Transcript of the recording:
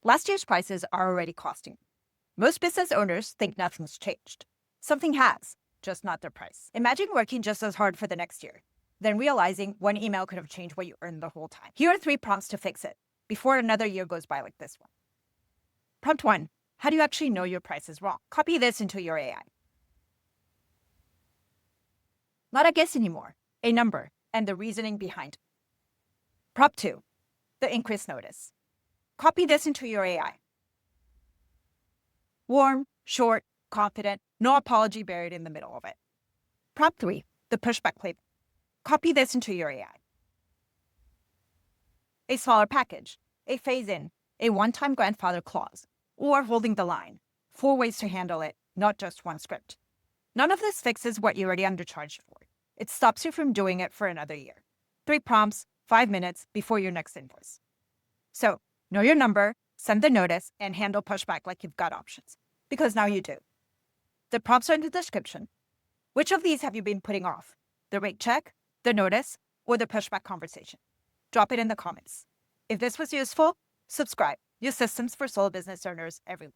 Last year's prices are already costing you. Most business owners think nothing's changed. Something has, just not their price. Imagine working just as hard for the next year, then realizing one email could have changed what you earned the whole time. Here are 3 prompts to fix it before another year goes by like this one. Prompt 1. How do you actually know your price is wrong? Copy this into your AI. Not a guess anymore, a number, and the reasoning behind it. Prompt 2. The increase notice. Copy this into your AI. Warm, short, confident, no apology buried in the middle of it. Prompt 3. The pushback playbook. Copy this into your AI. A smaller package, a phase-in, a one-time grandfather clause, or holding the line. 4 ways to handle it, not just one script. None of this fixes what you already undercharged for. It stops you from doing it for another year. 3 prompts, 5 minutes before your next invoice. So, know your number, send the notice, and handle pushback like you've got options. Because now you do. The prompts are in the description. Which of these have you been putting off? The rate check, the notice, or the pushback conversation? Drop it in the comments. If this was useful, subscribe. Use systems for solo business owners everywhere.